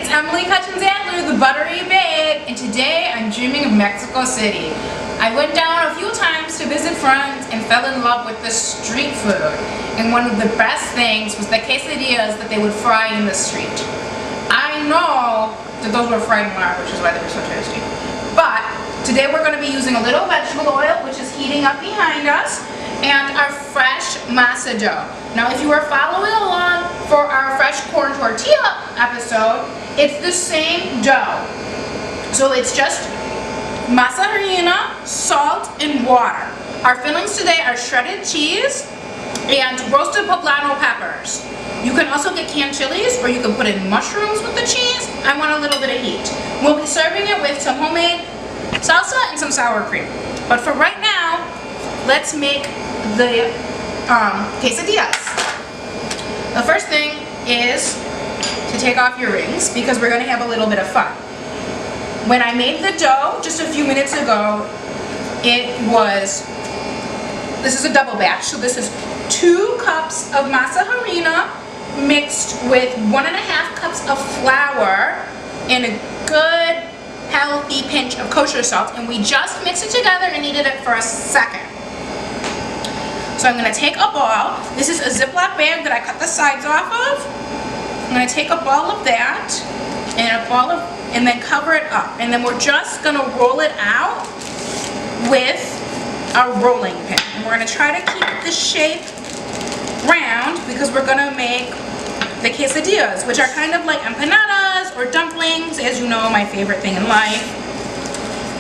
it's Emily Kutchins Adler, the Buttery Babe, and today I'm dreaming of Mexico City. I went down a few times to visit friends and fell in love with the street food. And one of the best things was the quesadillas that they would fry in the street. I know that those were fried in lard, which is why they were so tasty. But today we're going to be using a little vegetable oil, which is heating up behind us, and our fresh masa dough. Now if you are following along for our fresh corn tortilla episode, it's the same dough. So it's just masa harina, salt, and water. Our fillings today are shredded cheese and roasted poblano peppers. You can also get canned chilies, or you can put in mushrooms with the cheese. I want a little bit of heat. We'll be serving it with some homemade salsa and some sour cream. But for right now, let's make the quesadillas. The first thing is to take off your rings because we're going to have a little bit of fun. When I made the dough just a few minutes ago, this is a double batch, so this is 2 cups of masa harina mixed with 1.5 cups of flour and a good healthy pinch of kosher salt, and we just mixed it together and kneaded it for a second. So I'm going to take a ball. This is a Ziploc bag that I cut the sides off of. I'm going to take a ball of that and then cover it up, and then we're just going to roll it out with our rolling pin. And we're going to try to keep the shape round because we're going to make the quesadillas, which are kind of like empanadas or dumplings, as you know, my favorite thing in life.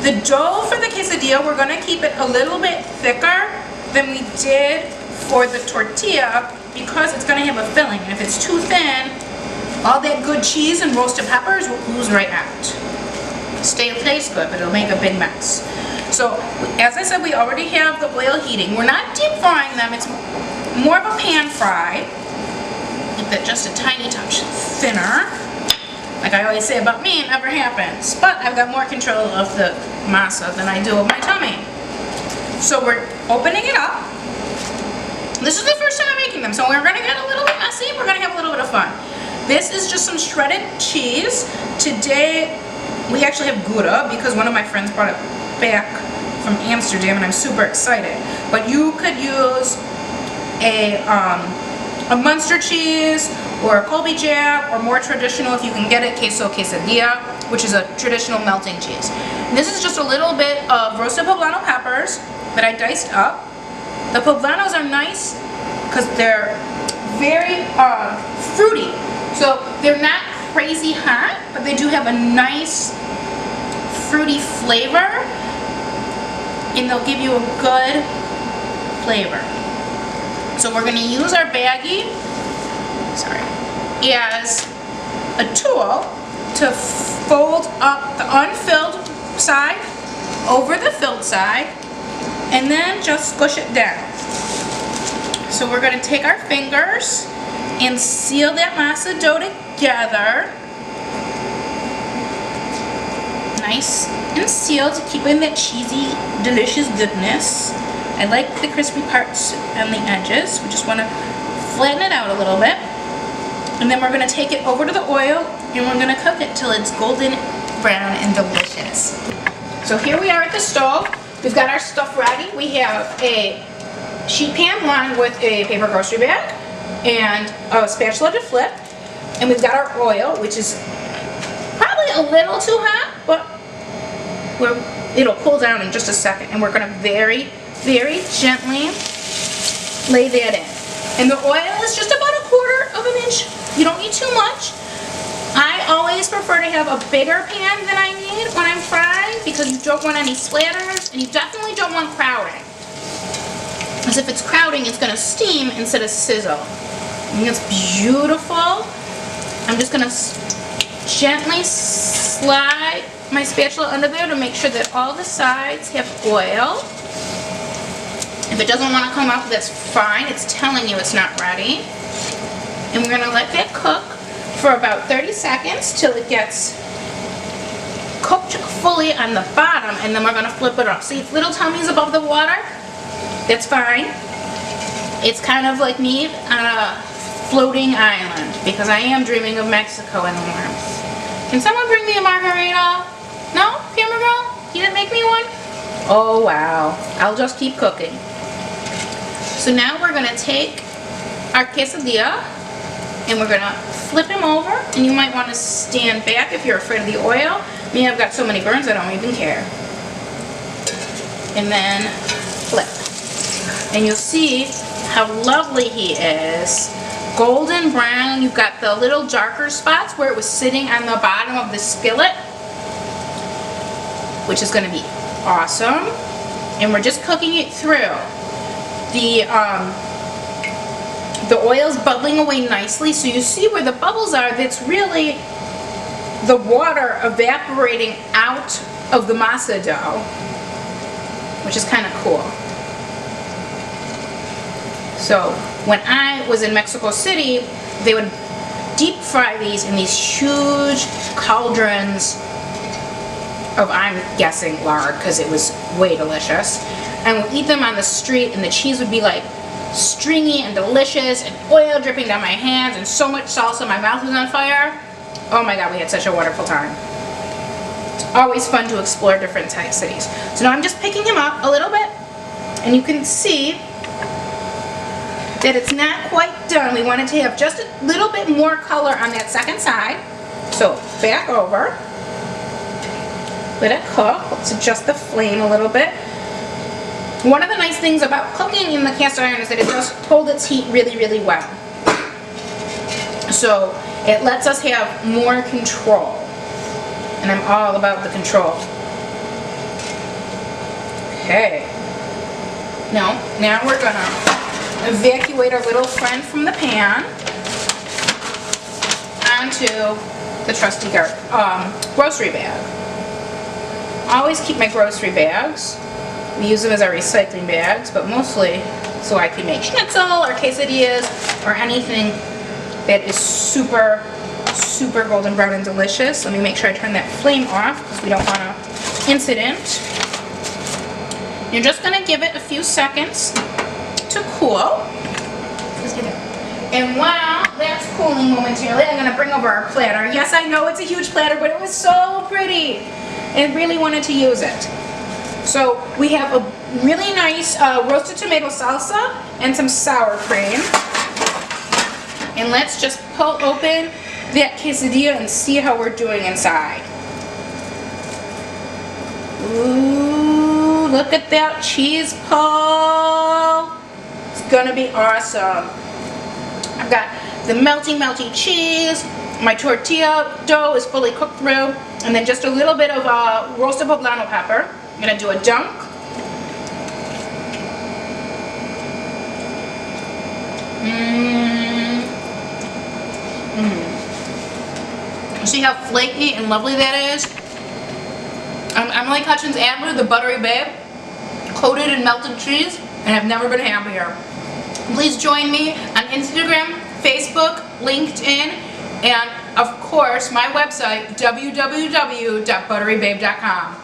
The dough for the quesadilla, we're going to keep it a little bit thicker than we did for the tortilla because it's going to have a filling, and if it's too thin, all that good cheese and roasted peppers will ooze right out. Still tastes good, but it'll make a big mess. So, as I said, we already have the oil heating. We're not deep frying them, it's more of a pan fry. Make that just a tiny touch thinner. Like I always say about me, it never happens. But I've got more control of the masa than I do of my tummy. So we're opening it up. This is the first time I'm making them, so we're going to get a little bit messy. We're going to have a little bit of fun. This is just some shredded cheese. Today we actually have Gouda because one of my friends brought it back from Amsterdam and I'm super excited. But you could use a Munster cheese or a Colby Jack, or more traditional if you can get it, quesadilla, which is a traditional melting cheese. And this is just a little bit of roasted poblano peppers that I diced up. The poblanos are nice because they're very fruity. So they're not crazy hot, but they do have a nice fruity flavor, and they'll give you a good flavor. So we're going to use our baggie as a tool to fold up the unfilled side over the filled side and then just squish it down. So we're going to take our fingers and seal that masa dough together. Nice and sealed to keep in that cheesy, delicious goodness. I like the crispy parts on the edges. We just want to flatten it out a little bit. And then we're going to take it over to the oil and we're going to cook it till it's golden brown and delicious. So here we are at the stove. We've got our stuff ready. We have a sheet pan lined with a paper grocery bag and a spatula to flip. And we've got our oil, which is probably a little too hot, but it'll cool down in just a second. And we're going to very, very gently lay that in. And the oil is just about 1/4 of an inch. You don't need too much. I always prefer to have a bigger pan than I need when I'm frying because you don't want any splatters and you definitely don't want crowding. Because if it's crowding, it's going to steam instead of sizzle. And it's beautiful. I'm just going to gently slide my spatula under there to make sure that all the sides have oil. If it doesn't want to come up, that's fine. It's telling you it's not ready. And we're going to let that cook for about 30 seconds till it gets cooked fully on the bottom, and then we're going to flip it up. See, little tummies above the water? That's fine. It's kind of like me on a floating island because I am dreaming of Mexico in the warmth. Can someone bring me a margarita? No? Camera girl? You didn't make me one? Oh wow. I'll just keep cooking. So now we're gonna take our quesadilla and we're gonna flip him over, and you might want to stand back if you're afraid of the oil. Me, I've got so many burns I don't even care. And then flip. And you'll see how lovely he is. Golden brown. You've got the little darker spots where it was sitting on the bottom of the skillet, which is going to be awesome. And we're just cooking it through. The oil's bubbling away nicely, so you see where the bubbles are. That's really the water evaporating out of the masa dough, which is kind of cool. So when I was in Mexico City, they would deep fry these in these huge cauldrons of, I'm guessing, lard, because it was way delicious. And we'd eat them on the street, and the cheese would be like stringy and delicious, and oil dripping down my hands, and so much salsa, my mouth was on fire. Oh my god, we had such a wonderful time. It's always fun to explore different cities. So now I'm just picking him up a little bit, and you can see that it's not quite done. We wanted to have just a little bit more color on that second side. So back over, let it cook. Let's adjust the flame a little bit. One of the nice things about cooking in the cast iron is that it does hold its heat really, really well. So it lets us have more control. And I'm all about the control. Okay. Now we're gonna evacuate our little friend from the pan onto the trusty grocery bag. I always keep my grocery bags. We use them as our recycling bags, but mostly so I can make schnitzel or quesadillas or anything that is super, super golden brown and delicious. Let me make sure I turn that flame off because we don't want an incident. You're just going to give it a few seconds to cool. And while that's cooling momentarily, I'm going to bring over our platter. Yes, I know it's a huge platter, but it was so pretty and really wanted to use it. So we have a really nice roasted tomato salsa and some sour cream. And let's just pull open that quesadilla and see how we're doing inside. Ooh, look at that cheese pull. It's gonna be awesome. I've got the melty cheese. My tortilla dough is fully cooked through. And then just a little bit of roasted poblano pepper. I'm going to do a dunk. See how flaky and lovely that is? I'm like Kutchins' Adler, the Buttery babe, coated in melted cheese, and I've never been happier. Please join me on Instagram, Facebook, LinkedIn, and of course my website, www.butterybabe.com.